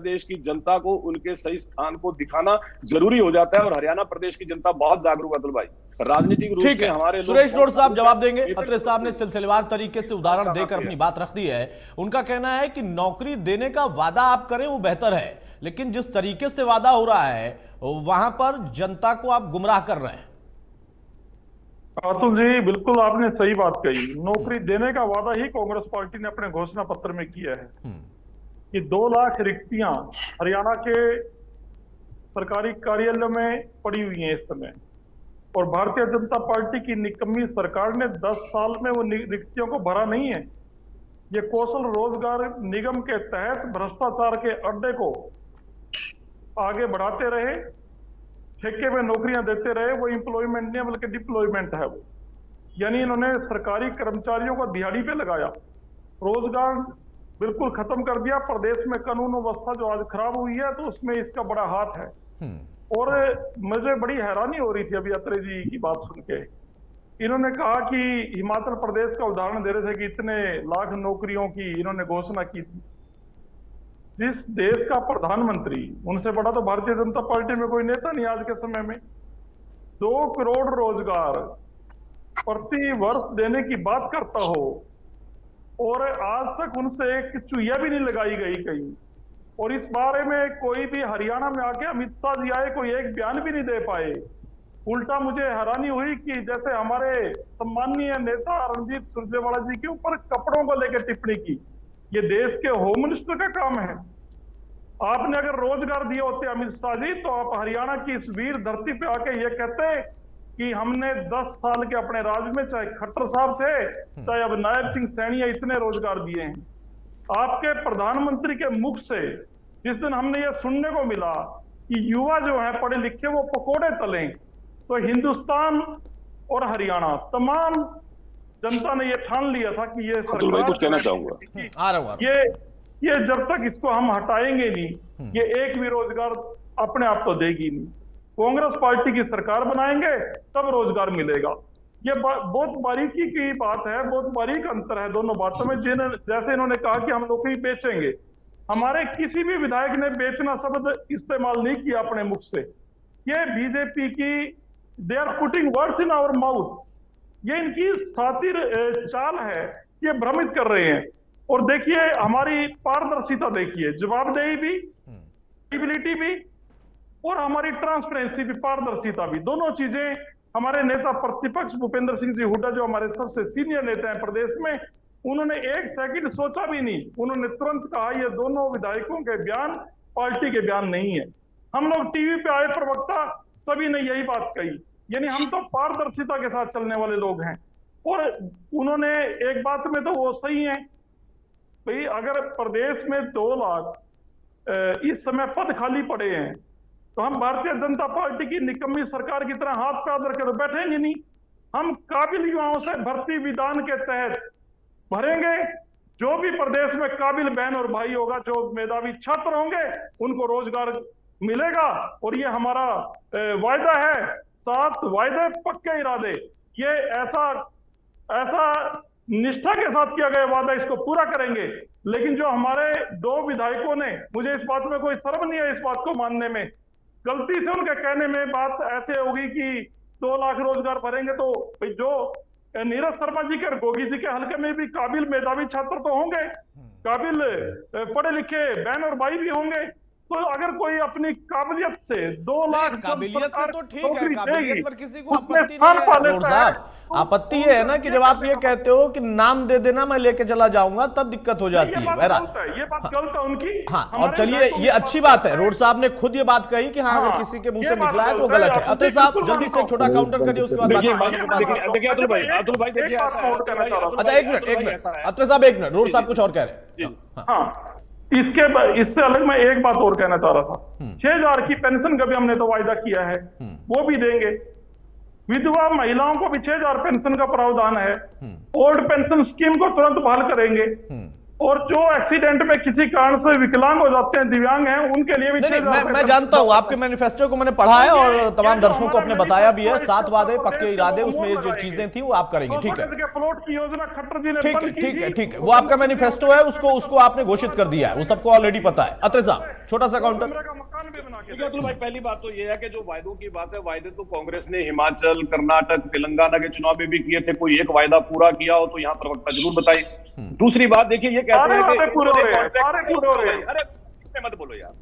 प्रदेश की जनता को उनके सही स्थान को दिखाना जरूरी हो जाता है। और हरियाणा प्रदेश की जनता बहुत जागरूक है अतुल भाई, राजनीतिक रूप ठीक से है, हमारे सुरेश लोग रोड साहब जवाब देंगे। वेतन अत्रे साहब ने सिलसिलेवार तरीके से उदाहरण देकर अपनी बात रख दी है। उनका कहना है कि नौकरी देने का वादा आप करें वो बेहतर है, लेकिन जिस तरीके से वादा हो रहा है वहां पर जनता को आप गुमराह कर रहे हैं। अतुल जी, बिल्कुल आपने सही बात कही। नौकरी देने का वादा ही कांग्रेस पार्टी ने अपने घोषणा पत्र में किया है कि 2 लाख रिक्तियां हरियाणा के सरकारी कार्यालयों में पड़ी हुई हैं इस समय, और भारतीय जनता पार्टी की निकम्मी सरकार ने 10 साल में वो रिक्तियों को भरा नहीं है। ये कौशल रोजगार निगम के तहत भ्रष्टाचार के अड्डे को आगे बढ़ाते रहे, ठेके में नौकरियां देते रहे। वो एम्प्लॉयमेंट नहीं बल्कि डिप्लॉयमेंट है वो, यानी इन्होंने सरकारी कर्मचारियों को दिहाड़ी पे लगाया, रोजगार बिल्कुल खत्म कर दिया। प्रदेश में कानून व्यवस्था जो आज खराब हुई है तो उसमें इसका बड़ा हाथ है। और मुझे बड़ी हैरानी हो रही थी अभी अत्रे जी की बात सुन के। इन्होंने कहा कि हिमाचल प्रदेश का उदाहरण दे रहे थे कि इतने लाख नौकरियों की इन्होंने घोषणा की थी। जिस देश का प्रधानमंत्री, उनसे बड़ा तो भारतीय जनता पार्टी में कोई नेता नहीं आज के समय में, 2 करोड़ रोजगार प्रति वर्ष देने की बात करता हो और आज तक उनसे एक चुहिया भी नहीं लगाई गई कहीं, और इस बारे में कोई भी हरियाणा में आके अमित शाह जी आए, कोई एक बयान भी नहीं दे पाए। उल्टा मुझे हैरानी हुई कि जैसे हमारे सम्माननीय नेता रणदीप सुरजेवाला जी के ऊपर कपड़ों को लेकर टिप्पणी की। ये देश के होम मिनिस्टर का काम है। आपने अगर रोजगार दिए होते अमित शाह जी, तो आप हरियाणा की इस वीर धरती पे आके ये कहते कि हमने 10 साल के अपने राज में, चाहे खट्टर साहब थे चाहे अब नायब सिंह सैनी, इतने रोजगार दिए हैं। आपके प्रधानमंत्री के मुख से जिस दिन हमने ये सुनने को मिला कि युवा जो है पढ़े लिखे वो पकोड़े तलें, तो हिंदुस्तान और हरियाणा तमाम जनता ने ये ठान लिया था कि ये सरकार, कुछ कहना चाहूंगा, ये जब तक इसको हम हटाएंगे नहीं, ये एक भी रोजगार अपने आप तो देगी नहीं। कांग्रेस पार्टी की सरकार बनाएंगे तब रोजगार मिलेगा। ये बहुत बारीकी की बात है, बहुत बारीक अंतर है दोनों बातों में। जैसे इन्होंने कहा कि हम नौकरी बेचेंगे, हमारे किसी भी विधायक ने बेचना शब्द इस्तेमाल नहीं किया अपने मुख से। ये बीजेपी की, they are putting words in our mouth, ये इनकी सातिर चाल है, ये भ्रमित कर रहे हैं। और देखिए हमारी पारदर्शिता, देखिए जवाबदेही भी, क्रेडिबिलिटी भी, और हमारी ट्रांसपेरेंसी भी, पारदर्शिता भी, दोनों चीजें हमारे नेता प्रतिपक्ष भूपेंद्र सिंह जी हुड्डा, जो हमारे सबसे सीनियर नेता हैं प्रदेश में, उन्होंने 1 सेकंड सोचा भी नहीं। उन्होंने तुरंत कहा ये दोनों विधायकों के बयान पार्टी के बयान नहीं है। हम लोग टीवी पे आए प्रवक्ता सभी ने यही बात कही, यानी हम तो पारदर्शिता के साथ चलने वाले लोग हैं। और उन्होंने एक बात में तो वो सही है भाई, अगर प्रदेश में 2 लाख इस समय पद खाली पड़े हैं, तो हम भारतीय जनता पार्टी की निकम्मी सरकार की तरह हाथ पे हाथ रखे तो बैठेंगे नहीं। हम काबिल युवाओं से भर्ती विधान के तहत भरेंगे। जो भी प्रदेश में काबिल बहन और भाई होगा, जो मेधावी छात्र होंगे, उनको रोजगार मिलेगा। और ये हमारा वायदा है, 7 वायदे पक्के इरादे, ये ऐसा निष्ठा के साथ किया गया वादा, इसको पूरा करेंगे। लेकिन जो हमारे 2 विधायकों ने, मुझे इस बात में कोई शर्म नहीं है इस बात को मानने में, गलती से उनके कहने में बात ऐसे होगी कि 2 लाख रोजगार भरेंगे, तो भाई जो नीरज शर्मा जी के, गोगी जी के हल्के में भी काबिल मेधावी छात्र तो होंगे, काबिल पढ़े लिखे बहन और भाई भी होंगे। तो अगर कोई अपनी काबिलियत से 2 लाख, काबिलियत से तो ठीक है, काबिलियत पर किसी को आपत्ति नहीं है साहब। आपत्ति ये है ना कि जब आप ये कहते हो कि नाम दे देना मैं लेके चला जाऊंगा, तब दिक्कत हो जाती है। ये बात गलत है उनकी। हाँ, और चलिए ये अच्छी बात है, रोड साहब ने खुद ये बात कही कि हाँ अगर किसी के मुंह से निकला है तो गलत है। अत्रे साहब जल्दी से छोटा काउंटर करिए, उसके बाद देखिए अतुल भाई देखिए, अच्छा एक मिनट अत्रे साहब, 1 मिनट, रोड साहब कुछ और कह रहे हैं। हाँ, इससे अलग मैं एक बात और कहना चाह रहा था। 6000 की पेंशन का भी हमने तो वायदा किया है, वो भी देंगे। विधवा महिलाओं को भी 6000 पेंशन का प्रावधान है। ओल्ड पेंशन स्कीम को तुरंत बहाल करेंगे। और जो एक्सीडेंट में किसी कारण से विकलांग हो जाते हैं, दिव्यांग हैं, उनके लिए भी नहीं, मैं जानता हूं, आपके मैनिफेस्टो को मैंने पढ़ा है और तमाम दर्शकों को अपने बताया भी है। 7 वादे पक्के इरादे, उसमें जो चीजें थी वो आप करेंगे। ठीक है, प्लॉट की योजना खट्टर जी ने ठीक है, ठीक है, ठीक है, वो आपका मैनिफेस्टो है, उसको आपने घोषित कर दिया है, वो सबको ऑलरेडी पता है। अत्रे साहब, छोटा सा काउंटर। मकान भी बना के अतुल भाई, पहली बात तो ये है कि जो वायदों की बात है, वायदे तो कांग्रेस ने हिमाचल, कर्नाटक, तेलंगाना के चुनाव में भी किए थे। कोई एक वायदा पूरा किया हो तो यहाँ प्रवक्ता जरूर बताइए। दूसरी बात देखिए, ये कहते हैं कि अरे मत बोलो यार।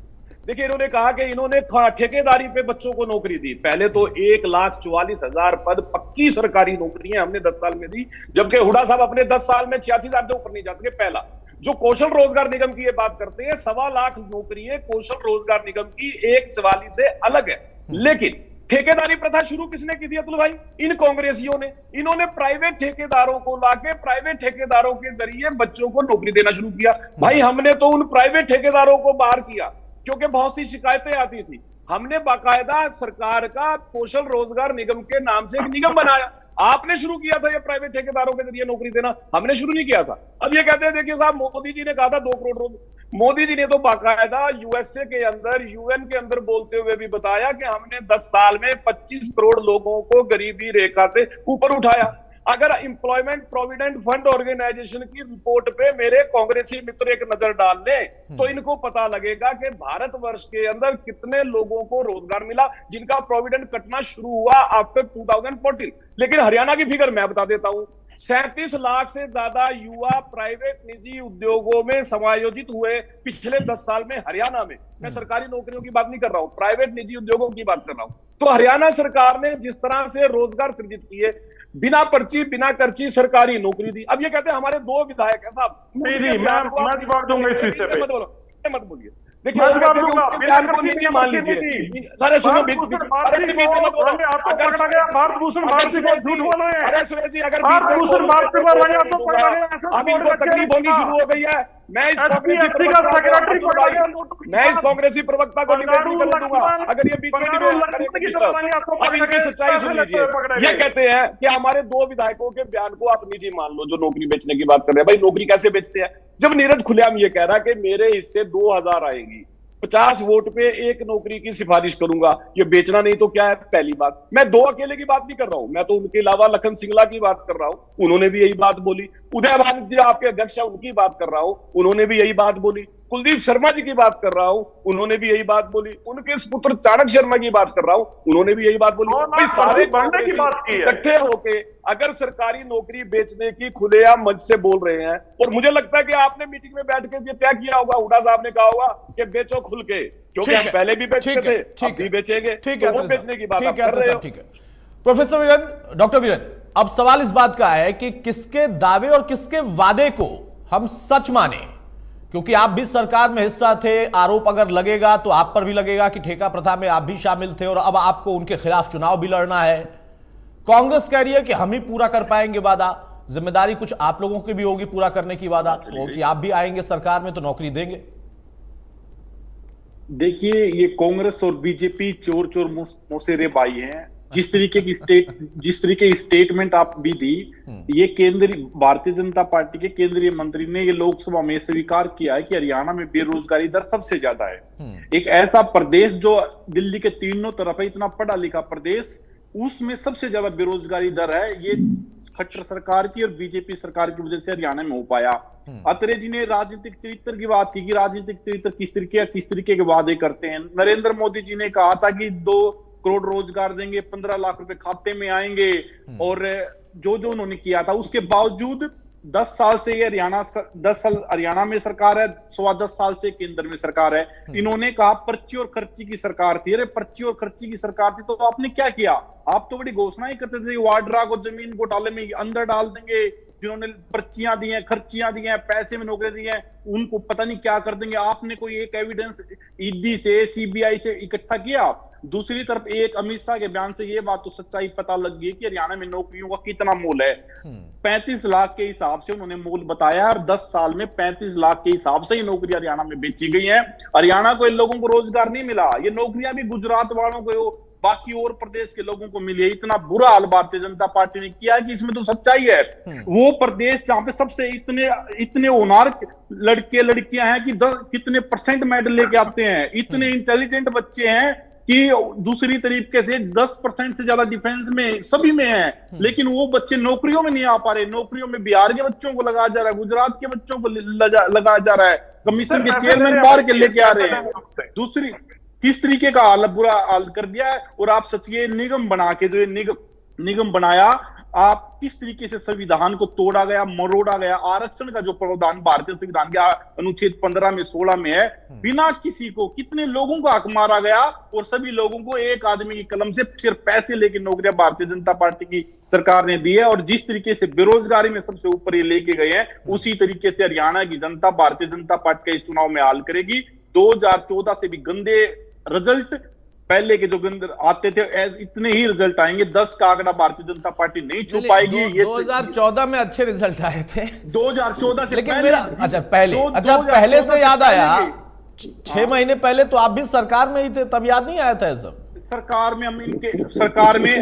देखिए, इन्होंने कहा कि इन्होंने ठेकेदारी पे बच्चों को नौकरी दी। पहले तो 1,44,000 पद पक्की सरकारी नौकरियां हमने 10 साल में दी, जबकि हुड्डा साहब अपने 10 साल में 86,000 से ऊपर नहीं जा सके। पहला जो कौशल रोजगार निगम की ये बात करते हैं, 1.25 लाख नौकरियां कौशल रोजगार निगम की 1,44 से अलग है। लेकिन ठेकेदारी प्रथा शुरू किसने की थी अतुल भाई? इन कांग्रेसियों ने। इन्होंने प्राइवेट ठेकेदारों को लाके प्राइवेट ठेकेदारों के जरिए बच्चों को नौकरी देना शुरू किया। भाई, हमने तो उन प्राइवेट ठेकेदारों को बाहर किया क्योंकि बहुत सी शिकायतें आती थी। हमने बाकायदा सरकार का कौशल रोजगार निगम के नाम से एक निगम बनाया। आपने शुरू किया था ये प्राइवेट ठेकेदारों के जरिए नौकरी देना, हमने शुरू नहीं किया था। अब ये कहते हैं, देखिए साहब, मोदी जी ने कहा था 2 करोड़ रोज। मोदी जी ने तो बाकायदा यूएसए के अंदर, यूएन के अंदर बोलते हुए भी बताया कि हमने 10 साल में 25 करोड़ लोगों को गरीबी रेखा से ऊपर उठाया। अगर एम्प्लॉयमेंट प्रोविडेंट फंड ऑर्गेनाइजेशन की रिपोर्ट पे मेरे कांग्रेसी मित्र एक नजर डाल ले तो इनको पता लगेगा कि भारतवर्ष के अंदर कितने लोगों को रोजगार मिला जिनका प्रोविडेंट कटना शुरू हुआ आफ्टर 2014। लेकिन हरियाणा की फिगर मैं बता देता हूं, 37 लाख से ज्यादा युवा प्राइवेट निजी उद्योगों में समायोजित हुए पिछले 10 साल में हरियाणा में। मैं सरकारी नौकरियों की बात नहीं कर रहा हूं, प्राइवेट निजी उद्योगों की बात कर रहा हूं। तो हरियाणा सरकार ने जिस तरह से रोजगार सृजित किए, बिना पर्ची बिना कर्ची सरकारी नौकरी दी। अब ये कहते हैं हमारे 2 विधायक है साहब। नहीं, मैं जवाब दूंगा इस विषय पे। मत बोलिए। देखिए, मान लीजिए, अरे सुनो, अब इनको तकलीफ होनी शुरू हो गई है। मैं इस कांग्रेसी प्रवक्ता को डिबेट नहीं करने दूंगा अगर ये बीच में अब इनकी सच्चाई सुन लीजिए। ये कहते हैं कि हमारे 2 विधायकों के बयान को आप निजी मान लो, जो नौकरी बेचने की बात कर रहे हैं। भाई, नौकरी कैसे बेचते हैं? जब नीरज खुलेआम ये कह रहा कि मेरे हिस्से 2,000 आएगी, 50 वोट पे एक नौकरी की सिफारिश करूंगा, ये बेचना नहीं तो क्या है? पहली बात, मैं 2 अकेले की बात नहीं कर रहा हूं, मैं तो उनके अलावा लखन सिंगला की बात कर रहा हूं, उन्होंने भी यही बात बोली। उदय भानु जी आपके अध्यक्ष है, उनकी बात कर रहा हूं, उन्होंने भी यही बात बोली। कुलदीप शर्मा जी की बात कर रहा हूं, उन्होंने भी यही बात बोली। उनके पुत्र चाणक्य शर्मा की बात कर रहा हूं, उन्होंने भी यही बात बोली। सारे बढ़ने की बात की इकट्ठे होके अगर सरकारी नौकरी बेचने की खुलेआम मंच से बोल रहे हैं, और मुझे लगता है कि आपने मीटिंग में बैठ के ये तय किया होगा, हुड्डा साहब ने कहा होगा कि बेचो खुल के, क्योंकि हम पहले भी बेचते थे, अब भी बेचेंगे। ठीक है, वो बेचने की बात आप कर रहे हो। ठीक है प्रोफेसर वीरेंद्र, डॉक्टर वीरेंद्र, अब सवाल इस बात का है कि किसके दावे और किसके वादे को हम सच माने, क्योंकि आप भी सरकार में हिस्सा थे। आरोप अगर लगेगा तो आप पर भी लगेगा कि ठेका प्रथा में आप भी शामिल थे और अब आपको उनके खिलाफ चुनाव भी लड़ना है। कांग्रेस कह रही है कि हम ही पूरा कर पाएंगे वादा, जिम्मेदारी कुछ आप लोगों की भी होगी पूरा करने की वादा, कि आप भी आएंगे सरकार में तो नौकरी देंगे। देखिए, ये कांग्रेस और बीजेपी चोर चोर मौसेरे भाई हैं। जिस तरीके की स्टेटमेंट आप भी दी, ये केंद्रीय भारतीय जनता पार्टी के केंद्रीय मंत्री ने ये लोकसभा में स्वीकार किया है कि हरियाणा में बेरोजगारी दर सबसे ज्यादा है। एक ऐसा प्रदेश जो दिल्ली के तीनों तरफ है, इतना पढ़ा लिखा प्रदेश, उसमें सबसे ज्यादा बेरोजगारी दर है। ये खट्टर सरकार की और बीजेपी सरकार की वजह से हरियाणा में हो पाया। अत्रे जी ने राजनीतिक चरित्र की बात की कि राजनीतिक चरित्र किस तरीके के वादे करते हैं। नरेंद्र मोदी जी ने कहा था कि 2 करोड़ रोजगार देंगे, 15 लाख रुपए खाते में आएंगे, और जो उन्होंने किया था उसके बावजूद 10 साल से ये हरियाणा 10 साल हरियाणा में सरकार है, 10.25 साल से केंद्र में सरकार है। इन्होंने कहा पर्ची और खर्ची की सरकार थी। अरे पर्ची और खर्ची की सरकार थी तो आपने क्या किया? आप तो बड़ी घोषणाएं करते थे, वाड्रा को जमीन घोटाले में अंदर डाल देंगे, जिन्होंने पर्चियां दी हैं, खर्चियां दी हैं, पैसे में नौकरी दी हैं, उनको पता नहीं क्या कर देंगे। आपने कोई एक एविडेंस ईडी से, सीबीआई से इकट्ठा किया? दूसरी तरफ एक अमित शाह के बयान से ये बात तो सच्चाई पता लग गई कि हरियाणा में नौकरियों का कितना मूल है। 35 लाख के हिसाब से उन्होंने मूल बताया, और 10 साल में 35 लाख के हिसाब से ही नौकरियां हरियाणा में बेची गई हैं। हरियाणा को इन लोगों को रोजगार नहीं मिला, ये नौकरियां भी गुजरात वालों को बाकी और प्रदेश के लोगों को मिली है। इतना बुरा हाल भारतीय जनता पार्टी ने किया है कि इसमें तो सच्चाई है। वो प्रदेश जहां पे सबसे इतने होनहार लड़के लड़कियां हैं कि कितने % मेडल लेके आते हैं, इतने इंटेलिजेंट बच्चे हैं कि दूसरी तरीके से 10% से ज्यादा डिफेंस में सभी में है, लेकिन वो बच्चे नौकरियों में नहीं आ पा रहे। नौकरियों में बिहार के बच्चों को लगाया जा रहा है, गुजरात के बच्चों को लगाया जा रहा है, कमीशन के चेयरमैन बाहर के लेके आ रहे हैं। दूसरी किस तरीके का हाल बुरा हाल कर दिया है। और आप सोचिए निगम बना के जो निगम बनाया, आप किस तरीके से संविधान को तोड़ा गया, मरोड़ा गया। आरक्षण का जो प्रावधान भारतीय संविधान के अनुच्छेद 15 में 16 में है, बिना किसी को कितने लोगों का हक मारा गया और सभी लोगों को एक आदमी की कलम से सिर्फ पैसे लेके नौकरियां भारतीय जनता पार्टी की सरकार ने दी है। और जिस तरीके से बेरोजगारी में सबसे ऊपर ये लेके गए हैं, उसी तरीके से हरियाणा की जनता भारतीय जनता पार्टी का इस चुनाव में हाल करेगी। 2014 से भी गंदे रिजल्ट पहले के जो आते थे, इतने ही रिजल्ट आएंगे। 10 का आंकड़ा भारतीय जनता पार्टी नहीं छू पाएगी। ये 2014 में अच्छे रिजल्ट आए थे 2014 से, लेकिन मेरा पहले से याद आया 6 महीने पहले तो आप भी सरकार में ही थे, तब याद नहीं आया था सब? सरकार में हम इनके सरकार में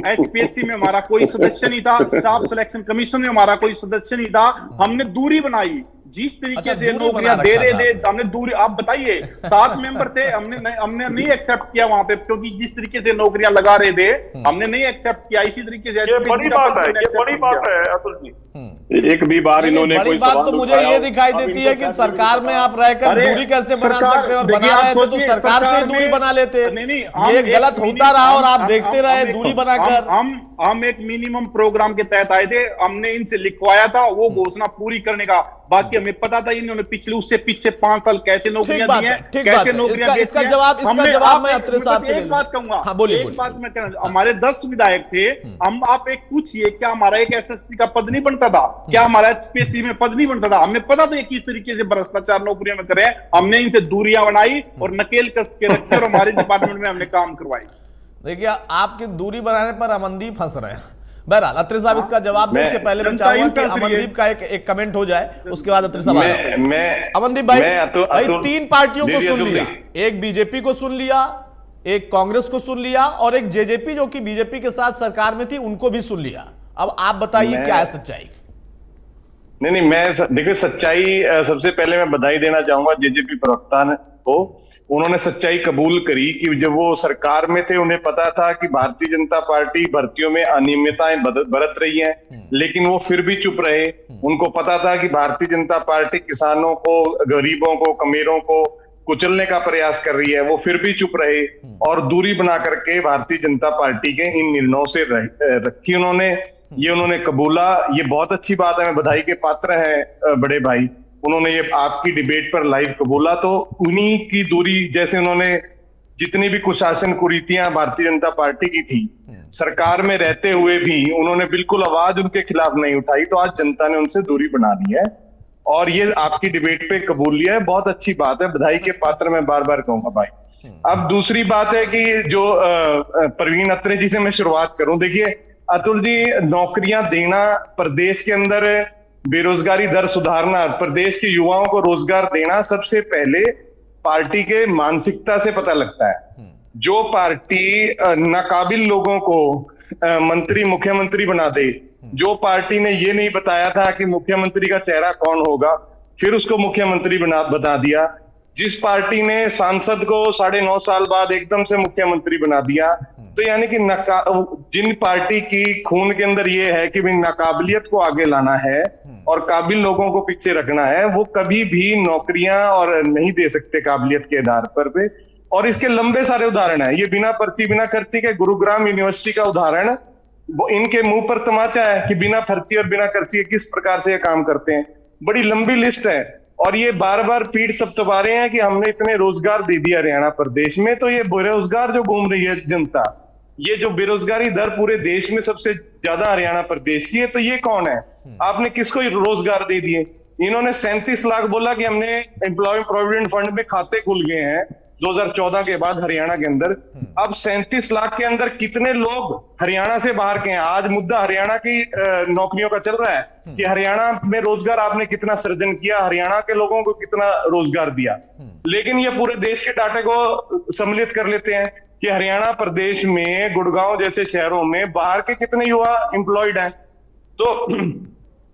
एचपीएससी में हमारा कोई सदस्य नहीं था, स्टाफ सिलेक्शन कमीशन में हमारा कोई सदस्य नहीं था। हमने दूरी बनाई, जिस तरीके से नौकरियां दे रहे थे हमने दूरी। आप बताइए 7 मेंबर थे, हमने नहीं एक्सेप्ट किया वहां पे, क्योंकि जिस तरीके से नौकरियां लगा रहे थे हमने नहीं एक्सेप्ट किया। इसी तरीके से ये बड़ी बात है अतुल जी। एक भी बार इन्होंने बड़ी बात तो मुझे ये दिखाई देती है कि सरकार में आप रहकर दूरी कैसे बना सकते हैं, और बना रहे थे तो सरकार से दूरी बना लेते। ये गलत होता रहा और आप देखते रहे दूरी बनाकर। हम एक मिनिमम प्रोग्राम के तहत आए थे, हमने इनसे लिखवाया था वो घोषणा पूरी करने का। बाकी हमें पता था इन्होंने उससे पीछे 5 साल कैसे नौकरियां दी हैं, कैसे नौकरियां। इसका जवाब मैं अत्रे साहब से एक बात कहूंगा, हाँ, बोलिए। एक बात मैं कहना, हमारे 10 विधायक थे, हम आप एक पूछिए क्या हमारा एक एसएससी का पद नहीं बनता था, क्या हमारा एचपीएससी में पद नहीं बनता था? हमें पता था किस तरीके से भ्रष्टाचार नौकरियों में करें। हमने इनसे दूरियां बनाई और नकेल कस के रखे और हमारे डिपार्टमेंट में हमने काम करवाई। देखिए आपकी दूरी बनाने पर अमनदीप हंस रहे हैं। बहरहाल अत्रे साहब इसका जवाब दें, उसके पहले मैं चाहूंगा कि अमनदीप का एक कमेंट हो जाए, उसके बाद अत्रे साहब। अमनदीप भाई 3 पार्टियों को सुन लिया, एक बीजेपी को सुन लिया, एक कांग्रेस को सुन लिया और एक जेजेपी जो कि बीजेपी के साथ सरकार में थी उनको भी सुन लिया। अब आप बताइए क्या है सच्चाई? नहीं, मैं देखिए सच्चाई, सबसे पहले मैं बधाई देना चाहूंगा जेजेपी प्रवक्ता को। उन्होंने सच्चाई कबूल करी कि जब वो सरकार में थे उन्हें पता था कि भारतीय जनता पार्टी भर्तियों में अनियमितताएं बरत रही हैं, लेकिन वो फिर भी चुप रहे। उनको पता था कि भारतीय जनता पार्टी किसानों को, गरीबों को, कमेरों को कुचलने का प्रयास कर रही है, वो फिर भी चुप रहे और दूरी बना करके भारतीय जनता पार्टी के इन निर्णयों से रखी उन्होंने। ये उन्होंने कबूला, ये बहुत अच्छी बात है, मैं बधाई के पात्र हैं बड़े भाई। उन्होंने ये आपकी डिबेट पर लाइव कबूला, तो उन्हीं की दूरी, जैसे उन्होंने जितनी भी कुशासन कुरीतियां भारतीय जनता पार्टी की थी सरकार में रहते हुए भी उन्होंने बिल्कुल आवाज उनके खिलाफ नहीं उठाई, तो आज जनता ने उनसे दूरी बना ली है और ये आपकी डिबेट पे कबूल लिया है। बहुत अच्छी बात है, बधाई के पात्र मैं बार बार कहूंगा भाई। अब दूसरी बात है कि जो प्रवीण अत्रे जी से मैं शुरुआत करूं। देखिए अतुल जी, नौकरियां देना, प्रदेश के अंदर बेरोजगारी दर सुधारना, प्रदेश के युवाओं को रोजगार देना, सबसे पहले पार्टी के मानसिकता से पता लगता है। जो पार्टी नाकाबिल लोगों को मंत्री मुख्यमंत्री बना दे, जो पार्टी ने ये नहीं बताया था कि मुख्यमंत्री का चेहरा कौन होगा, फिर उसको मुख्यमंत्री बता दिया, जिस पार्टी ने सांसद को 9.5 साल बाद एकदम से मुख्यमंत्री बना दिया, तो यानी कि जिन पार्टी की खून के अंदर ये है कि भाई नाकाबिलियत को आगे लाना है और काबिल लोगों को पीछे रखना है, वो कभी भी नौकरियां और नहीं दे सकते काबिलियत के आधार पर। और इसके लंबे सारे उदाहरण है, ये बिना पर्ची बिना खर्ची के गुरुग्राम यूनिवर्सिटी का उदाहरण, वो इनके मुंह पर तमाचा है कि बिना पर्ची और बिना खर्ची के किस प्रकार से ये काम करते हैं। बड़ी लंबी लिस्ट है और ये बार बार पीठ थपथपा रहे हैं कि हमने इतने रोजगार दे दिया हरियाणा प्रदेश में, तो ये बेरोजगार जो घूम रही है जनता, ये जो बेरोजगारी दर पूरे देश में सबसे ज्यादा हरियाणा प्रदेश की है, तो ये कौन है? आपने किसको रोजगार दे दिए? इन्होंने 37 लाख बोला कि हमने एम्प्लॉय प्रोविडेंट फंड में खाते खुल गए हैं, 2014 के बाद हरियाणा के अंदर। अब 37 लाख के अंदर कितने लोग हरियाणा से बाहर के हैं? आज मुद्दा हरियाणा की नौकरियों का चल रहा है कि हरियाणा में रोजगार आपने कितना सृजन किया, हरियाणा के लोगों को कितना रोजगार दिया। लेकिन ये पूरे देश के डाटे को सम्मिलित कर लेते हैं कि हरियाणा प्रदेश में गुड़गांव जैसे शहरों में बाहर के कितने युवा एम्प्लॉयड हैं। तो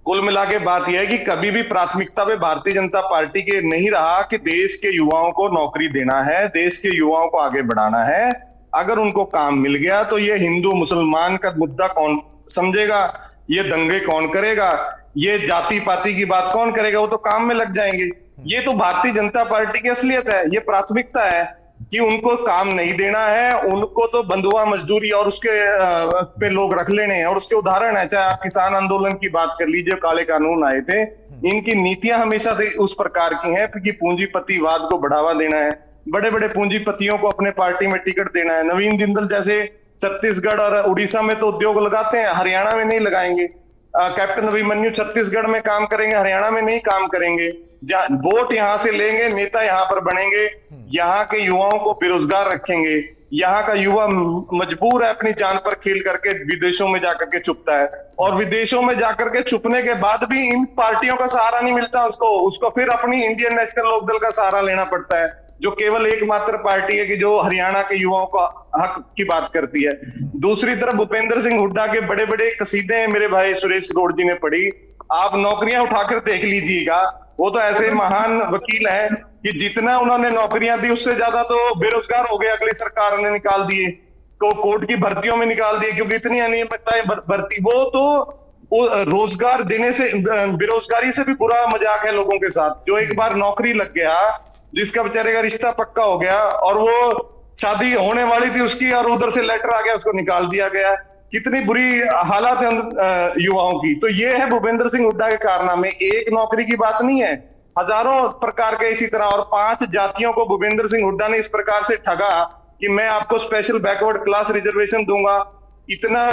कुल मिला के बात यह है कि कभी भी प्राथमिकता पे भारतीय जनता पार्टी के नहीं रहा कि देश के युवाओं को नौकरी देना है, देश के युवाओं को आगे बढ़ाना है। अगर उनको काम मिल गया तो ये हिंदू मुसलमान का मुद्दा कौन समझेगा, ये दंगे कौन करेगा, ये जाति पाति की बात कौन करेगा, वो तो काम में लग जाएंगे। ये तो भारतीय जनता पार्टी की असलियत है, ये प्राथमिकता है कि उनको काम नहीं देना है, उनको तो बंधुआ मजदूरी और उसके पे लोग रख लेने हैं। और उसके उदाहरण है, चाहे आप किसान आंदोलन की बात कर लीजिए, काले कानून आए थे, इनकी नीतियां हमेशा से उस प्रकार की हैं कि पूंजीपतिवाद को बढ़ावा देना है, बड़े बड़े पूंजीपतियों को अपने पार्टी में टिकट देना है। नवीन जिंदल जैसे छत्तीसगढ़ और उड़ीसा में तो उद्योग लगाते हैं, हरियाणा में नहीं लगाएंगे। कैप्टन अभिमन्यु छत्तीसगढ़ में काम करेंगे, हरियाणा में नहीं काम करेंगे। वोट यहां से लेंगे, नेता यहां पर बनेंगे, यहाँ के युवाओं को बेरोजगार रखेंगे। यहाँ का युवा मजबूर है अपनी जान पर खेल करके विदेशों में जाकर के छुपता है, और विदेशों में जाकर के छुपने के बाद भी इन पार्टियों का सहारा नहीं मिलता उसको फिर अपनी इंडियन नेशनल लोकदल का सहारा लेना पड़ता है, जो केवल एकमात्र पार्टी है कि जो हरियाणा के युवाओं का हक की बात करती है। दूसरी तरफ भूपेंद्र सिंह हुड्डा के बड़े बड़े कसीदे हैं, मेरे भाई सुरेश गौड़ जी ने पढ़ी, आप नौकरियां उठाकर देख लीजिएगा। वो तो ऐसे महान वकील हैं कि जितना उन्होंने नौकरियां दी उससे ज्यादा तो बेरोजगार हो गए, अगली सरकार ने निकाल दिए, तो कोर्ट की भर्तियों में निकाल दिए क्योंकि इतनी अनियमितताएं भर्ती। वो तो रोजगार देने से, बेरोजगारी से भी बुरा मजाक है लोगों के साथ। जो एक बार नौकरी लग गया, जिसका बेचारे का रिश्ता पक्का हो गया और वो शादी होने वाली थी उसकी, और उधर से लेटर आ गया, उसको निकाल दिया गया। कितनी बुरी हालत है युवाओं की। तो ये है भूपेंद्र सिंह हुड्डा के कारनामे। एक नौकरी की बात नहीं है, हजारों प्रकार के इसी तरह। और 5 जातियों को भूपेंद्र सिंह हुड्डा ने इस प्रकार से ठगा कि मैं आपको स्पेशल बैकवर्ड क्लास रिजर्वेशन दूंगा। इतना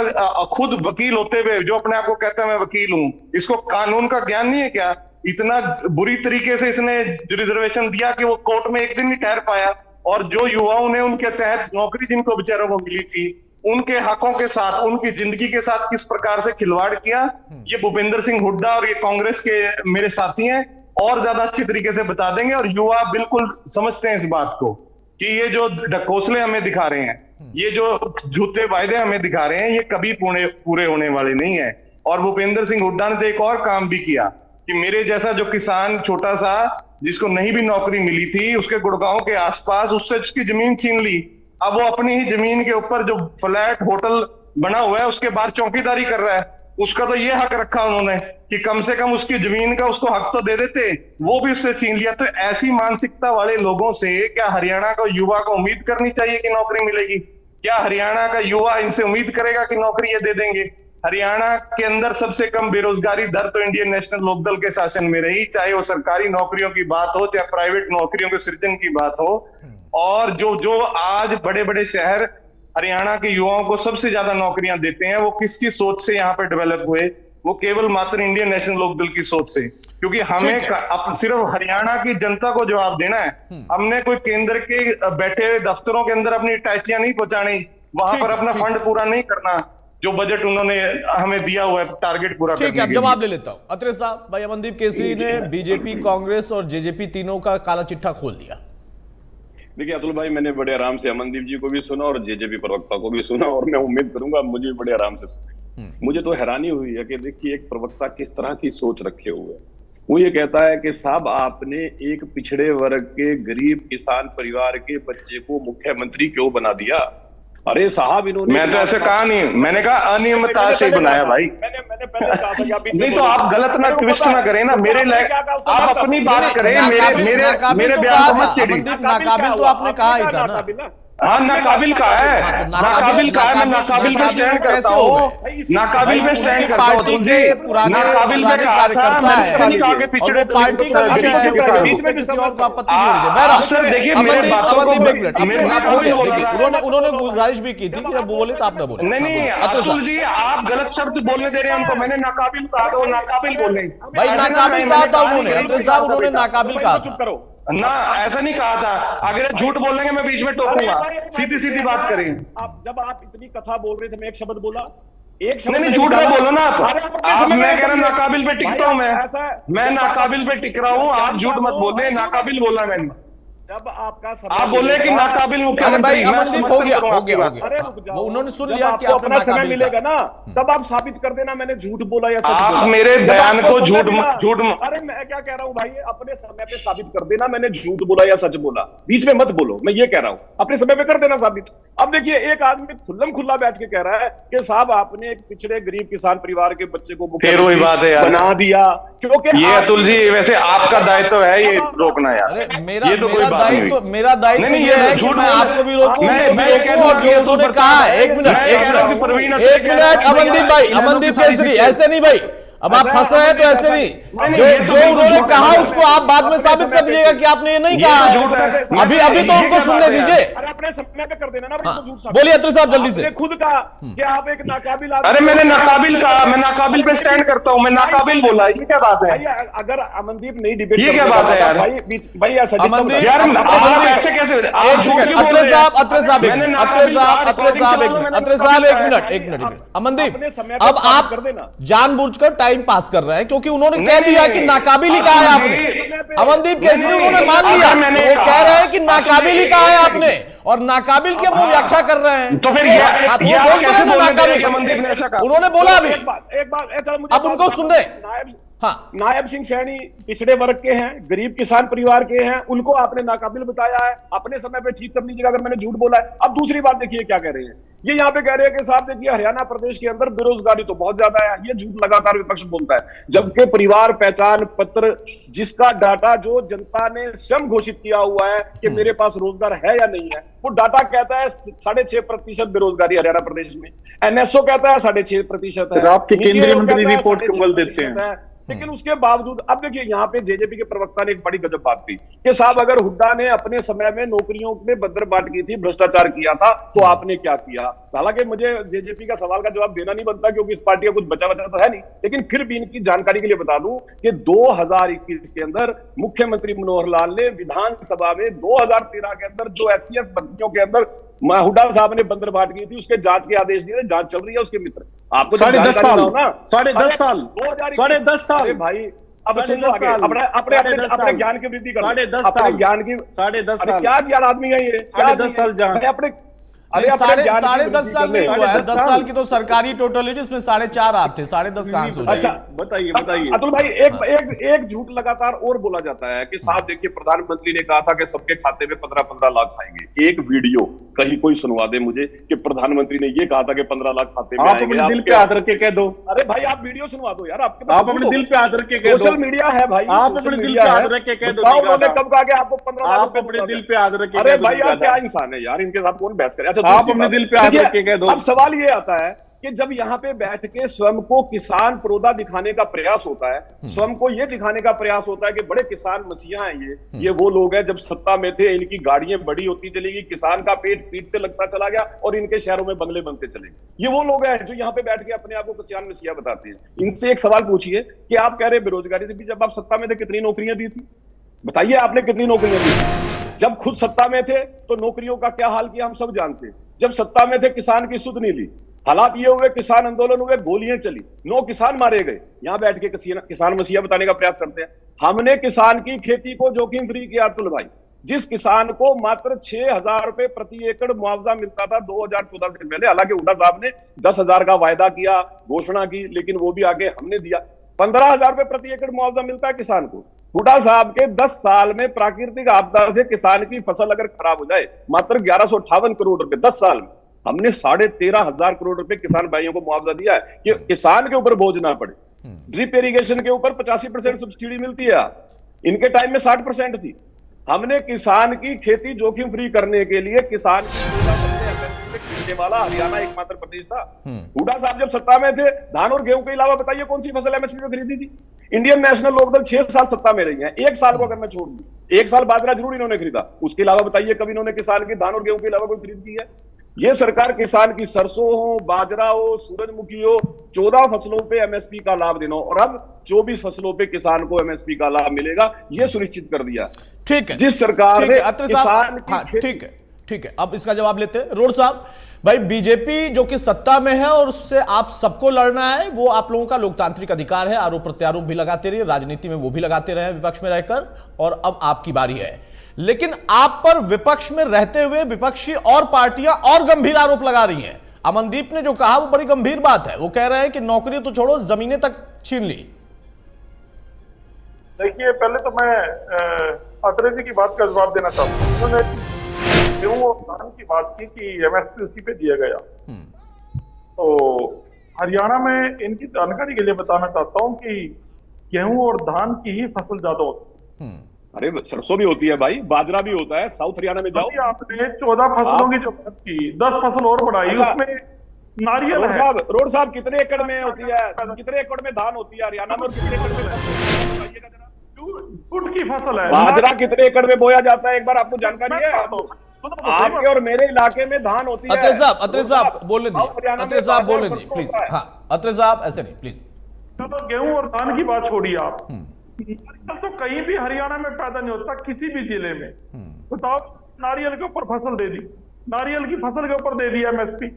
खुद वकील होते हुए, जो अपने आप को कहता है मैं वकील हूं, इसको कानून का ज्ञान नहीं है क्या? इतना बुरी तरीके से इसने रिजर्वेशन दिया कि वो कोर्ट में एक दिन नहीं ठहर पाया। और जो युवाओं ने उनके तहत नौकरी जिनको बेचारों को मिली थी, उनके हकों के साथ, उनकी जिंदगी के साथ किस प्रकार से खिलवाड़ किया, ये भूपेंद्र सिंह हुड्डा और ये कांग्रेस के मेरे साथी हैं और ज्यादा अच्छी तरीके से बता देंगे। और युवा बिल्कुल समझते हैं इस बात को कि ये जो ढकोसले हमें दिखा रहे हैं, ये जो झूठे वायदे हमें दिखा रहे हैं, ये कभी पूरे होने वाले नहीं है। और भूपेंद्र सिंह हुड्डा ने तो एक और काम भी किया कि मेरे जैसा जो किसान छोटा सा, जिसको नहीं भी नौकरी मिली थी, उसके गुड़गांव के आसपास, उससे उसकी जमीन छीन ली। अब वो अपनी ही जमीन के ऊपर जो फ्लैट होटल बना हुआ है उसके बाहर चौकीदारी कर रहा है। उसका तो ये हक रखा उन्होंने कि कम से कम उसकी जमीन का उसको हक तो दे देते, वो भी उससे छीन लिया। तो ऐसी मानसिकता वाले लोगों से क्या हरियाणा को युवा को उम्मीद करनी चाहिए कि नौकरी मिलेगी? क्या हरियाणा का युवा इनसे उम्मीद करेगा कि नौकरी ये दे देंगे? हरियाणा के अंदर सबसे कम बेरोजगारी दर तो इंडियन नेशनल लोकदल के शासन में रही, चाहे वो सरकारी नौकरियों की बात हो, चाहे प्राइवेट नौकरियों के सृजन की बात हो। और जो आज बड़े बड़े शहर हरियाणा के युवाओं को सबसे ज्यादा नौकरियां देते हैं, वो किसकी सोच से यहाँ पे डेवलप हुए? वो केवल मात्र इंडियन नेशनल लोकदल की सोच से। क्योंकि हमें सिर्फ हरियाणा की जनता को जवाब देना है। हमने कोई केंद्र के बैठे हुए दफ्तरों के अंदर अपनी अटैचियां नहीं पहुंचानी, वहां पर अपना फंड पूरा नहीं करना, जो बजट उन्होंने हमें दिया हुआ है टारगेट पूरा करने के लिए। ठीक है, जवाब ले लेता हूं। अत्रे साहब, भाई अमनदीप केसरी ने बीजेपी, कांग्रेस और जेजेपी तीनों का काला चिट्ठा खोल दिया। देखिए अतुल भाई, मैंने बड़े आराम से अमनदीप जी को भी सुना और जेजेपी प्रवक्ता को भी सुना, और मैं उम्मीद करूंगा मुझे बड़े आराम से सुने। मुझे तो हैरानी हुई है कि देखिए एक प्रवक्ता किस तरह की सोच रखे हुए है। वो ये कहता है कि साहब आपने एक पिछड़े वर्ग के गरीब किसान परिवार के बच्चे को मुख्यमंत्री क्यों बना दिया? अरे साहब इन्होंने, मैं तो ऐसे कहा नहीं, मैंने कहा अनियमितता से बनाया भाई। मैंने पहले कहा था कि आप नहीं तो आप गलत ना ट्विस्ट ना करें ना, मेरे आप अपनी बात करें, मेरे बयान को मत छेड़िए। नाकाबिल तो आपने कहा ही था ना। हाँ, नाकाबिल का है, नाकाबिल का है। मैं नाकाबिल पे स्टैंड करता हूँ, नाकाबिल पे स्टैंड करता हूँ। नाकाबिल में कहा था, मैंने कहा कि पिछड़े पार्टी का आप सर देखिए मेरे बातों अमनदीप एक मिनट, मैं आप बोल रहा था। उन्होंने गुजारिश भी की थी कि जब वो बोले तो आप ना बोले। नहीं अतुल जी, आप गलत शब्द बोलने दे रहे हैं हमको। मैंने नाकाबिल कहा था, वो नाकाबिल बोल रहे हैं। भाई नाकाबिल कहा था उन्होंने, अतुल साहब उन्होंने नाकाबिल कहा चुप था। करो ना, ऐसा नहीं कहा था। अगर झूठ बोलेंगे मैं बीच में टोकूंगा। सीधी सीधी बात करें। जब आप इतनी कथा बोल रहे थे, मैं एक शब्द बोला, एक शब्द नहीं झूठ में बोलो ना आप। आप मैं कह रहा नाकाबिल पे टिकता हूं मैं नाकाबिल पे टिक रहा हूं। आप झूठ मत बोले, नाकाबिल बोला मैंने। जब आपका आप बोले कि नाकाबिल अरे मुख्यमंत्री। भाई मैं अमनदीप हो गया, समर्थन हो गया, हो करूंगा। अरे गया। रुक जाओ, वो उन्होंने सुन जब लिया कि आपको आपने अपना समय नाकाबिल मिलेगा कहा। ना, तब आप साबित कर देना मैंने झूठ बोला या सच आप बोला। मेरे जब बयान आपको को समय झूठ मिला- अरे मैं क्या कह रहा हूं भाई, अपने समय पे साबित कर देना मैंने झूठ बोला या सच बोला, बीच में मत बोलो। मैं ये कह रहा हूं अपने समय पे कर देना साबित। अब देखिए, एक आदमी खुल्लम खुल्ला बैठ के कह रहा है कि साहब आपने एक पिछड़े गरीब किसान परिवार के बच्चे को फिर वही बात है यार, बना दिया, क्योंकि ये अतुल जी वैसे आपका दायित्व है ये रोकना यार। अरे ये तो कोई बात नहीं। मेरा दायित्व नहीं, ये है कि झूठ मैं बोल- आपको भी रोकूं, मैं- उनको भी मैं रोकूं, कह दूं और कि जो उन्होंने कहा है, एक मिनट, मैं कह रहा हूं कि परवीन एक मिनट अमनदीप भाई, अमनदीप केसरी, ऐसे नहीं भाई, अब आप फंस रहे हैं तो ऐसे नहीं। जो उन्होंने कहा उसको आप बाद में साबित कर दीजिएगा कि आपने ये नहीं कहा है। अभी तो उनको सुनने दीजिए। अरे अपने समय पे कर देना ना, हाँ, झूठ साबित। बोलिए अतुल साहब जल्दी से। आपने खुद कहा कि आप एक नाकाबिल आदमी- अरे मैंने नाकाबिल कहा, मैं नाकाबिल पे स्टैंड करता हूं। मैं नाकाबिल बोला, ये क्या बात है? भाई अगर अमनदीप नहीं डिबेट ये क्या बात है यार? भाई ऐसा अमनदीप, यार आप अमनदीप, ऐसे कैसे? एक आप झूठ सेकंड, क्यों बोल अत्रे रहे साहब, हैं? अत्रे साहब एक मैंने मिनट, नाकाबिल अत्रे साहब, कहा, अत्रे साहब एक recording मिनट, चला लो, अत्रे मैंने साहब एक नाकाबिल मिनट, कहा। एक मिनट। अपने अमनदीप, समय पे अब साबित आप कर देना। जानबूझकर टाइम पास कर रहे हैं क्योंकि उन्होंने नहीं, कह दिया कि नहीं, नाकाबिल ही कहा है आपने। अमनदीप केसरी उन्होंने मान लिया, वो कह रहे हैं कि नाकाबिल ही कहा है आपने, और नाकाबिल के वो व्याख्या कर रहे हैं। तो फिर हाँ, तो वो बोल कैसे रहे थे बोलने दे रहे नाकाबिल, कि अमनदीप ने ऐसा कहा? उन्होंने बोला अभी। एक बात चलो मुझे अब उनको सुन रहे। हाँ, नायब सिंह सैनी पिछड़े वर्ग के हैं, गरीब किसान परिवार के हैं, उनको आपने नाकाबिल बताया है, अपने समय पे ठीक कर लीजिएगा अगर मैंने झूठ बोला है। अब दूसरी बात देखिए क्या कह रहे हैं, ये यहाँ पे कह रहे हैं कि साहब देखिए हरियाणा प्रदेश के अंदर बेरोजगारी तो बहुत ज्यादा है। ये झूठ लगातार विपक्ष बोलता है, जबकि परिवार पहचान पत्र जिसका डाटा जो जनता ने स्वयं घोषित किया हुआ है कि मेरे पास रोजगार है या नहीं है, वो डाटा कहता है 6.5% बेरोजगारी हरियाणा प्रदेश में। एनएसओ कहता है 6.5% है। आपके केंद्रीय मंत्री रिपोर्ट क्यों बल देते हैं? लेकिन उसके बावजूद अब देखिए यहाँ पे जेजेपी के प्रवक्ता ने एक बड़ी गजब बात की कि साहब अगर हुड्डा ने अपने समय में नौकरियों में बंदर बाट की थी, भ्रष्टाचार किया था, तो आपने क्या किया? हालांकि मुझे जेजेपी का सवाल का जवाब देना नहीं बनता क्योंकि इस पार्टी का कुछ बचा तो है नहीं, लेकिन फिर भी इनकी जानकारी के लिए बता दूं कि 2021 के अंदर मुख्यमंत्री मनोहर लाल ने विधानसभा में 2013 के अंदर जो एचसीएस भर्तियों के अंदर हुड्डा साहब ने बंदर बाट की थी, उसके जांच के आदेश दिए, जांच चल रही है उसके मित्र। आपको 10.5 साल, 10.5 साल, 10.5 साल। अरे भाई अब चलो आगे, अपने ज्ञान की वृद्धि करो, अपने ज्ञान की 10.5 अरे साल, क्या ज्ञान आदमी है ये? 10.5 साल जान। अपने साढ़े 10 साल नहीं हुआ है, 10 साल की तो सरकारी टोटल है जिसमें 4.5 आप थे, 10.5 कहां से हो अच्छा जाएगी? बताइए अतुल भाई, एक झूठ लगातार और बोला जाता है कि साहब देखिए प्रधानमंत्री ने कहा था कि सबके खाते में 15-15 लाख आएंगे। एक वीडियो कहीं कोई सुनवा दे मुझे कि प्रधानमंत्री ने ये कहा था कि 15 लाख खाते में आप आएंगे। अपने दिल पे हाथ रख के कह दो। अरे भाई आप वीडियो सुनवा दो यार, आपके आप अपने दिल पे हाथ रख के कह दो। सोशल मीडिया है भाई, आप अपने दिल पे हाथ रख के कह दो। उन्होंने कब कहा कि आपको 15 लाख? आप अपने दिल पे हाथ रख के अरे भाई आप क्या इंसान है यार, इनके साथ कौन बहस करे? अच्छा आप अपने दिल पे हाथ रख के कह दो। अब सवाल ये आता है कि जब यहाँ पे बैठ के स्वयं को किसान प्रोदा दिखाने का प्रयास होता है, स्वयं को ये दिखाने का प्रयास होता है कि बड़े किसान मसीहा हैं ये वो लोग हैं, जब सत्ता में थे इनकी गाड़ियां बड़ी होती चली गई, किसान का पेट पीट से लगता चला गया और इनके शहरों में बंगले बनते चले गए। ये वो लोग हैं जो यहाँ पे बैठ के अपने आप को किसान मसीहा बताते हैं। इनसे एक सवाल पूछिए कि आप कह रहे बेरोजगारी थी, जब आप सत्ता में थे कितनी नौकरियां दी थी? बताइए आपने कितनी नौकरियां दी? जब खुद सत्ता में थे तो नौकरियों का क्या हाल किया हम सब जानते हैं। जब सत्ता में थे किसान की सुध नहीं ली, हालात ये हुए किसान आंदोलन हुए, गोलियां चली, 9 किसान मारे गए। यहां बैठ के किसान मसीहा बताने का प्रयास करते हैं। हमने किसान की खेती को जोखिम फ्री किया अतुल भाई। जिस किसान को मात्र 6,000 रुपए प्रति एकड़ मुआवजा मिलता था 2014 से पहले, हालांकि हुड्डा साहब ने 10,000 का वायदा किया, घोषणा की, लेकिन वो भी आगे हमने दिया। 15,000 रुपए प्रति एकड़ मुआवजा मिलता है किसान को। हुड्डा साहब के 10 साल में प्राकृतिक आपदा से किसान की फसल अगर खराब हो जाए मात्र 1158 करोड़ रुपए 10 साल में। हमने 13,500 करोड़ रुपए किसान भाइयों को मुआवजा दिया है कि किसान के ऊपर बोझ ना पड़े। ड्रिप इरिगेशन के ऊपर 85% सब्सिडी मिलती है, इनके टाइम में 60% थी। हमने किसान की खेती जोखिम फ्री करने के लिए किसान की वाला हरियाणा एकमात्र प्रदेश था। हुड्डा साहब जब सत्ता में थे धान और गेहूं के अलावा बताइए कौन सी फसल एमएसपी पे खरीदी थी? इंडियन नेशनल लोकदल 6 साल सत्ता में रही है, 1 साल को अगर मैं छोड़ दूं, 1 साल बाजरा जरूर इन्होंने खरीदा, उसके अलावा बताइए कभी इन्होंने किसान की धान और गेहूं के अलावा कोई खरीद की है? ये सरकार किसान की सरसों हो, बाजरा हो, सूरजमुखी हो, 14 फसलों पे एमएसपी का लाभ देना, और अब 24 फसलों पे किसान को एमएसपी का लाभ मिलेगा, ये सुनिश्चित कर दिया। ठीक है, जिस सरकार ने किसान की ठीक है, अब इसका जवाब लेते हैं। रोड साहब, भाई बीजेपी जो कि सत्ता में है और उससे आप सबको लड़ना है, वो आप लोगों का लोकतांत्रिक अधिकार है, आरोप प्रत्यारोप भी लगाते रहिए, राजनीति में वो भी लगाते रहे विपक्ष में रहकर, और अब आपकी बारी है। लेकिन आप पर विपक्ष में रहते हुए विपक्षी और पार्टियां और गंभीर आरोप लगा रही हैं। अमनदीप ने जो कहा वो बड़ी गंभीर बात है, वो कह रहे हैं कि नौकरी तो छोड़ो, जमीनें तक छीन ली। देखिए, पहले तो मैं अत्रे जी की बात का जवाब देना चाहता हूँ। उन्होंने गेहूं और धान की बात की कि एमएसपी उसी पे दिया गया, तो हरियाणा में इनकी जानकारी के लिए बताना चाहता हूँ कि गेहूं और धान की ही फसल ज्यादा होती है। अरे सरसों भी होती है भाई, बाजरा भी होता है, साउथ हरियाणा में जाओ। आपने 14 फसलों की जो बात की, 10 फसल और बढ़ाई, उसमें नारियल है। रोड साहब कितने एकड़ में होती है, कितने एकड़ में धान होती है हरियाणा में, और कितने एकड़ में फुट की फसल है? बाजरा कितने एकड़ में बोया जाता है, एक बार आपको जानकारी है? आपके और मेरे इलाके में धान होती है। अत्रे साहब बोलने दीजिए, अत्रे साहब बोलने दीजिए प्लीज। हाँ, अत्रे साहब ऐसे नहीं प्लीज। तो गेहूं और धान की बात छोड़िए आप, नारियल तो कहीं भी हरियाणा में पैदा नहीं होता, किसी भी जिले में। बताओ, नारियल के ऊपर फसल दे दी, नारियल की फसल के ऊपर दे दिया एमएसपी,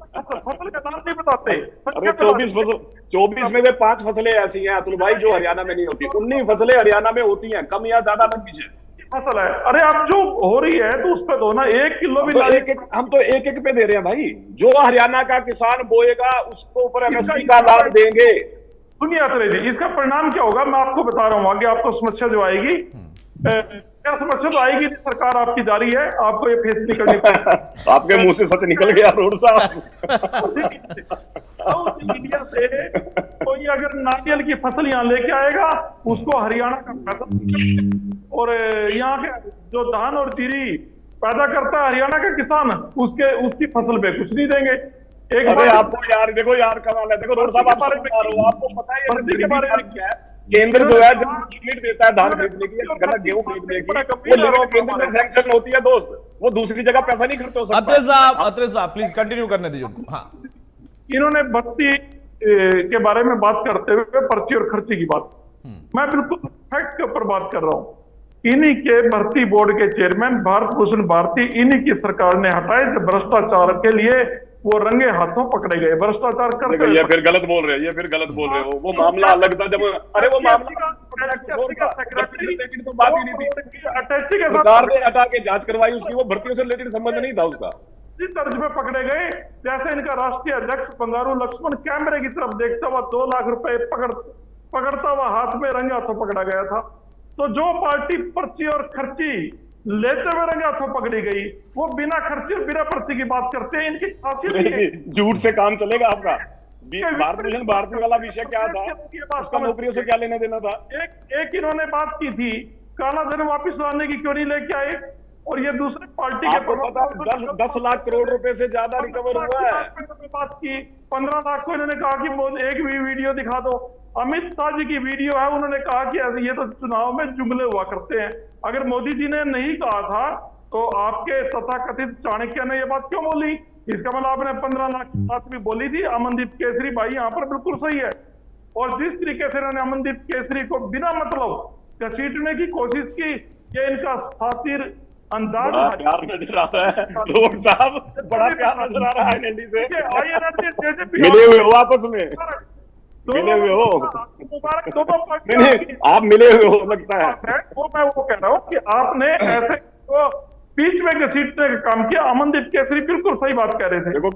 फसल का नाम नहीं बताते। अरे 24 में से 5 फसलें ऐसी हैं अतुल भाई जो हरियाणा में नहीं होती, 19 फसलें हरियाणा में होती हैं, कम या ज्यादा मत पीछे फसल है। अरे आप जो हो रही है तो उस पे दो ना, 1 किलो भी हम तो एक एक पे दे रहे हैं भाई, जो हरियाणा का किसान बोएगा उसको ऊपर एमएसपी का लाभ देंगे। सुनिए अत्रे जी, इसका परिणाम क्या होगा मैं आपको बता रहा हूँ। आगे आपको समस्या जो आएगी, क्या समस्या तो आएगी, सरकार आपकी जारी है, आपको ये फैसले करनी पड़ेगी। आपके मुंह से सच निकल गया रोड साहब। इंडिया से कोई अगर नारियल की फसल यहाँ लेके आएगा, उसको हरियाणा का पैसा, और यहाँ के जो धान और जीरी पैदा करता है हरियाणा का किसान, उसकी फसल पे कुछ नहीं देंगे। अरे आपको यार देखो यार कमाल है, देखो रोड साहब आप बता रहे हो, आपको पता है भर्ती के बारे में क्या है? केंद्र जो है जब लिमिट देता है धान खरीदने की, गेहूं खरीदने की, वो लिमिट केंद्र में सैंक्शन होती है दोस्त, वो दूसरी जगह पैसा नहीं खर्च हो सकता। अत्रे साहब प्लीज कंटिन्यू करने दीजिए उनको। हाँ, इन्होंने भर्ती के बारे में बात करते हुए पर्ची और खर्चे की बात, मैं बिल्कुल फैक्ट के ऊपर बात कर रहा हूँ। इन्हीं के भर्ती बोर्ड के चेयरमैन भारत भूषण भारती, इन्हीं की सरकार ने हटाए थे भ्रष्टाचार के लिए, वो रंगे हाथों पकड़े गए भ्रष्टाचार करते हुए। ये फिर गलत बोल रहे हैं, ये फिर गलत बोल रहे हो, वो मामला अलग था जब, अरे वो मामला लेकिन तो बात ही नहीं थी, सरकार ने हटा के जांच करवाई उसकी, वो भर्तियों से रिलेटेड संबंध नहीं था उसका। इस तर्ज में पकड़े गए जैसे इनका राष्ट्रीय अध्यक्ष बंगारू लक्ष्मण कैमरे की तरफ देखता हुआ 2 लाख रुपए पकड़ता हुआ हाथ में रंगे हाथों पकड़ा गया था। तो जो पार्टी पर्ची और खर्ची लेते हुए रंगे हाथों पकड़ी गई, वो बिना खर्ची और बिना पर्ची की बात करते हैं। इनकी खासियत झूठ से काम चलेगा आपका। भारत भूषण भारती वाला विषय क्या था, उसका नौकरियों से क्या लेना देना था? एक इन्होंने बात की थी, काला धन वापिस लाने की क्यों नहीं लेके आए, और ये दूसरे पार्टी के पता 10 लाख करोड़ रुपए से ज्यादा रिकवर हुआ है। बात की 15 लाख को इन्होंने कहा कि एक भी वीडियो दिखा दो। अमित शाह जी की वीडियो है, उन्होंने कहा कि ये तो चुनाव में जुमले हुआ करते हैं। अगर मोदी जी ने नहीं कहा था तो आपके तथाकथित चाणक्य ने ये बात क्यों बोली? इसका मतलब आपने 15 लाख की बात भी बोली थी। अमनदीप केसरी भाई यहाँ पर बिल्कुल सही है, और जिस तरीके से इन्होंने अमनदीप केसरी को बिना मतलब घसीटने की कोशिश की, ये इनका सातिर अंदाज प्यार नजर आता है रोड साहब, बड़ा प्यार नजर आ रहा है एनडी से। मिले हुए हो आपस में, मिले हुए हो? नहीं, आप मिले हुए हो लगता है। वो मैं वो कह रहा हूँ कि आपने ऐसे तो बीच में घसीटने का काम किया। अमनदीप केसरी बिल्कुल सही बात कह रहे थे। देखो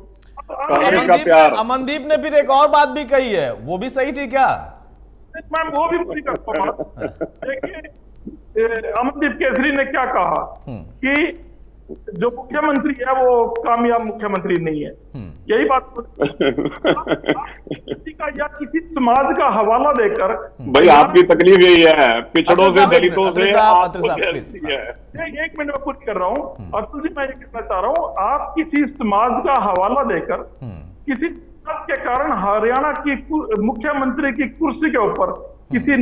अमनदीप ने फिर एक और बात भी कही है, वो भी सही थी क्या? मैं वो भी पूरी करता हूँ बात। देखिए अमनदीप केसरी ने क्या कहा कि जो मुख्यमंत्री है वो कामयाब मुख्यमंत्री नहीं है, यही बात का या किसी समाज का हवाला देकर। भाई आपकी तकलीफ यही है, पिछड़ों से, दलितों से। एक मिनट में पूरी कर रहा हूँ अतुल जी, मैं ये कहना चाह रहा हूँ, आप किसी समाज का हवाला देकर किसी के कारण हरियाणा की मुख्यमंत्री की कुर्सी के ऊपर किसी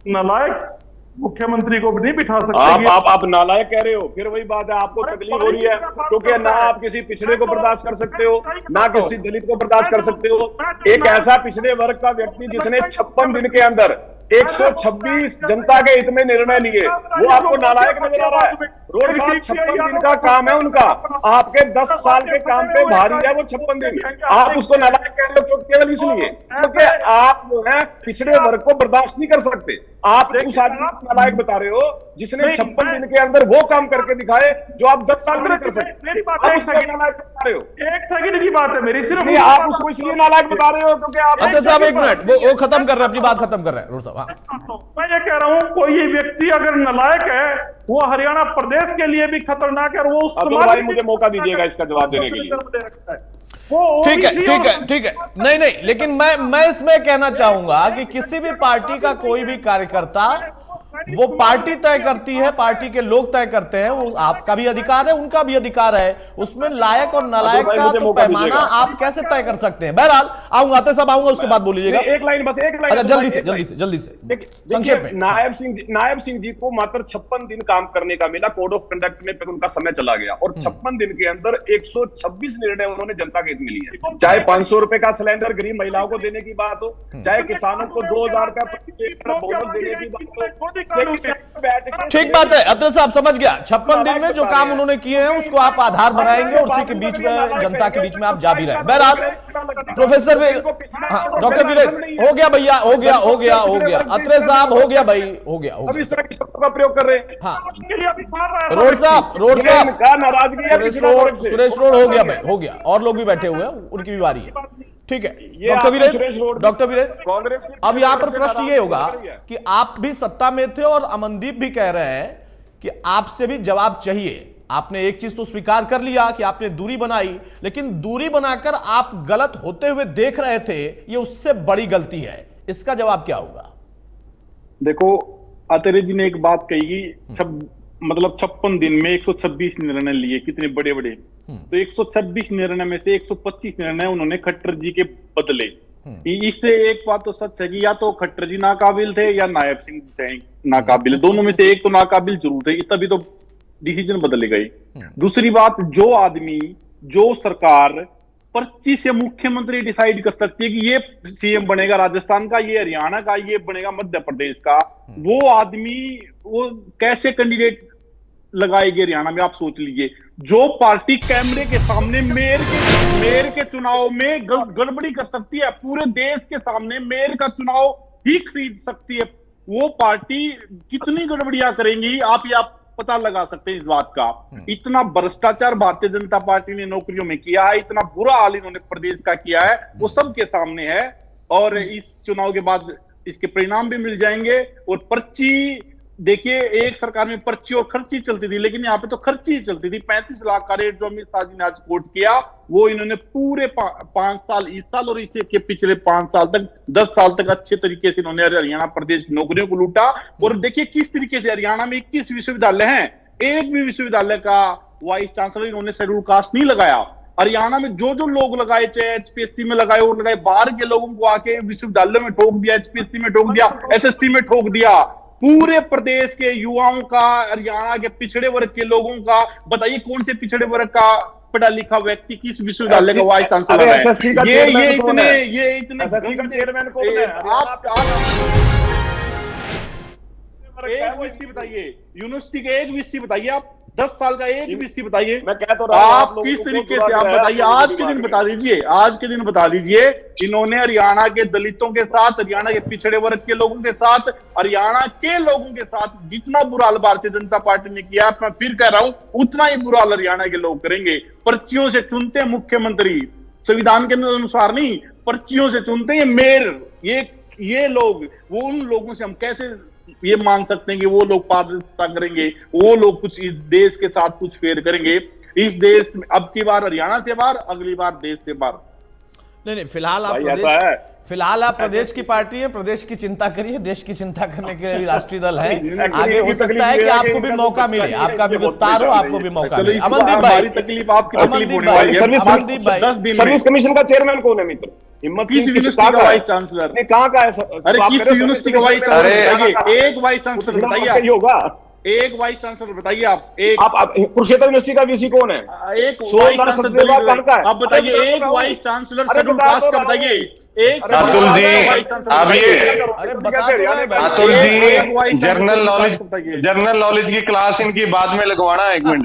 नालायक मुख्यमंत्री को नहीं बिठा सकते। आप नालायक कह रहे हो, फिर वही बात है, आपको तकलीफ हो रही है क्योंकि ना आप किसी पिछड़े को बर्दाश्त कर सकते हो, ना किसी दलित को बर्दाश्त कर सकते हो। एक ऐसा पिछड़े वर्ग का व्यक्ति जिसने 56 दिन के अंदर 126 जनता के हित में निर्णय लिए, वो आपको नालायक नजर आ रहा है। रोड साहब 56 दिन का काम है उनका, आपके 10 साल के काम पे भारी है वो 56 दिन। आप उसको नालायक कह रहे हो केवल इसलिए क्योंकि आप जो है पिछड़े वर्ग को बर्दाश्त नहीं कर सकते। आप उस आदमी को नालायक बता रहे हो जिसने 56 दिन के अंदर वो काम करके दिखाए जो आप 10 साल में नहीं कर सकते। मेरी बात एक सेकंड की बात है मेरी, सिर्फ आप उसको इसलिए नालायक बता रहे हो क्योंकि आप अध्यक्ष साहब एक मिनट, वो खत्म कर रहे हैं, अपनी बात खत्म कर रहे हैं रोड साहब। मैं ये कह रहा हूं कोई व्यक्ति अगर नालायक है वो हरियाणा प्रदेश के लिए भी खतरनाक है, वो अतुल भाई मुझे मौका दीजिएगा इसका जवाब देने के लिए। ठीक है नहीं, लेकिन मैं इसमें कहना चाहूंगा कि किसी भी पार्टी का कोई भी कार्यकर्ता, वो पार्टी तय करती है, पार्टी के लोग तय करते हैं, वो आपका भी अधिकार है, उनका भी अधिकार है, उसमें लायक और नालायक का तो पैमाना आप कैसे तय कर सकते हैं। बहरहाल आऊंगा तो सब आऊंगा, उसके बाद बोलिएगा। एक लाइन अच्छा जल्दी से संक्षेप में। नायब सिंह जी को मात्र 56 दिन काम करने का मिला, कोड ऑफ कंडक्ट में फिर उनका समय चला गया और 56 दिन के अंदर 126 निर्णय उन्होंने जनता के हित में लिए। चाहे 500 रुपए का सिलेंडर गरीब महिलाओं को देने की बात हो, चाहे किसानों को 2000 रुपया बोनस देने की बात हो। ठीक बात है अत्र साहब, समझ गया। 56 दिन में जो काम उन्होंने किए हैं उसको आप आधार बनाएंगे और उसी के बीच में जनता के बीच में आप जा भी रहे हैं। बहरहाल प्रोफेसर डॉक्टर वीरेंद्र, हो गया भैया, हो गया अत्रे साहब, हो गया भाई, हो गया। अब इस तरह के शब्दों का प्रयोग कर रहे हैं। हाँ रोड साहब सुरेश रोड हो गया भाई, हो गया। और लोग भी बैठे हुए हैं, उनकी भी बारी है। ठीक है डॉक्टर वीरेंद्र, अब यहां पर प्रश्न ये होगा कि आप भी सत्ता में थे और अमनदीप भी कह रहे हैं कि आपसे भी जवाब चाहिए। आपने एक चीज तो स्वीकार कर लिया कि आपने दूरी बनाई, लेकिन दूरी बनाकर आप गलत होते हुए देख रहे थे, ये उससे बड़ी गलती है। इसका जवाब क्या होगा? देखो आचार्य जी ने एक बात कही, 56 दिन में 126 निर्णय लिए, कितने बड़े बड़े। तो 126 निर्णय में से 125 निर्णय उन्होंने खट्टर जी के बदले। इससे एक बात तो सच है कि या तो खट्टर जी नाकाबिल थे या नायब सिंह जी नाकाबिल, दोनों में से एक तो नाकाबिल जरूर थे, तभी तो डिसीजन बदले गए। दूसरी बात, जो आदमी, जो सरकार पर्ची से मुख्यमंत्री डिसाइड कर सकती है कि ये सीएम बनेगा राजस्थान का, ये हरियाणा का, ये बनेगा मध्य प्रदेश का, वो आदमी वो कैसे कैंडिडेट लगाएगी हरियाणा में? आप सोच लीजिए। जो पार्टी कैमरे के सामने मेयर के चुनाव में गड़बड़ी कर सकती है, पूरे देश के सामने मेयर का चुनाव ही खरीद सकती है, वो पार्टी कितनी गड़बड़ियां करेंगी आप पता लगा सकते हैं इस बात का। इतना भ्रष्टाचार भारतीय जनता पार्टी ने नौकरियों में किया है, इतना बुरा हाल इन्होंने प्रदेश का किया है, वो सबके सामने है। और इस चुनाव के बाद इसके परिणाम भी मिल जाएंगे। और पर्ची देखिए, एक सरकार में पर्ची और खर्ची चलती थी, लेकिन यहाँ पे तो खर्ची ही चलती थी। 35 लाख का रेट जो अमित शाह जी ने आज कोट किया, वो इन्होंने पूरे 5 साल, इस साल और इसके के पिछले 5 साल तक, 10 साल तक अच्छे तरीके से इन्होंने हरियाणा प्रदेश की नौकरियों को लूटा। और देखिए किस तरीके से हरियाणा में 21 विश्वविद्यालय हैं, एक भी विश्वविद्यालय का वाइस चांसलर इन्होंने शेड्यूल कास्ट नहीं लगाया। हरियाणा में जो लोग लगाए, चाहे एचपीएससी में लगाए और लगाए, बाहर के लोगों को आके विश्वविद्यालय में ठोक दिया, एचपीएससी में ठोक दिया, एसएससी में ठोक दिया। पूरे प्रदेश के युवाओं का, हरियाणा के पिछड़े वर्ग के लोगों का, बताइए कौन से पिछड़े वर्ग का पढ़ा लिखा व्यक्ति किस विश्वविद्यालय का वाइस चांसलर है? ये इतने चेयरमैन कौन है? आप एक वीसी बताइए, यूनिवर्सिटी के एक वीसी बताइए, आप 10 साल का एक वीसी बताइए। मैं कह तो रहा हूं, आप किस तरीके से, आप बताइए, आज के दिन बता दीजिए, आज के दिन बता दीजिए, इन्होंने हरियाणा के दलितों के साथ, हरियाणा के पिछड़े वर्ग के लोगों के साथ, हरियाणा के लोगों के साथ जितना बुरा हाल भारतीय जनता पार्टी ने किया, मैं फिर कह रहा हूं, उतना ही बुरा हाल हरियाणा के लोग करेंगे। पर्चियों से चुनते हैं मुख्यमंत्री, संविधान के अनुसार नहीं, पर्चियों से चुनते हैं मेयर। ये लोग, वो उन लोगों से हम कैसे ये मान सकते हैं कि वो लोग पारदर्शिता करेंगे, वो लोग कुछ इस देश के साथ कुछ फेर करेंगे? इस देश में अब की बार हरियाणा से बाहर, अगली बार देश से बाहर। नहीं, फिलहाल आप भाई ऐसा है। फिलहाल आप प्रदेश की पार्टी है, प्रदेश की चिंता करिए, देश की चिंता करने के लिए भी राष्ट्रीय दल है। आगे हो सकता है कि आपको भी मौका मिले, आपका भी विस्तार हो, आपको भी मौका मिले। अमनदीप भाई, तकलीफ आपकी अमनदीप तकलीफ भाई, होने वाली है। अमनदीप भाई, 10 दिन में सर्विस कमीशन का चेयरमैन कौन है मित्र? हिम्मत किस सिंह यूनिवर्सिटी का वाइस चांसलर? नहीं, कहाँ का है? अरे किस यूनिवर्सिटी का वाइस चांसलर बताइए, एक वाइस चांसलर बताइए आप। होगा एक वाइस चांसलर बताइए आप। एक आप कुरुक्षेत्र यूनिवर्सिटी का वीसी कौन है? एक वाइस चांसलर आप बताइए, एक वाइस चांसलर शेड्यूल कास्ट का बताइए। एक अतुल जी, अब ये अरे बता तो रहे भाई। अतुल जी, जनरल नॉलेज की क्लास इनकी बाद में लगवाना, 1 मिनट।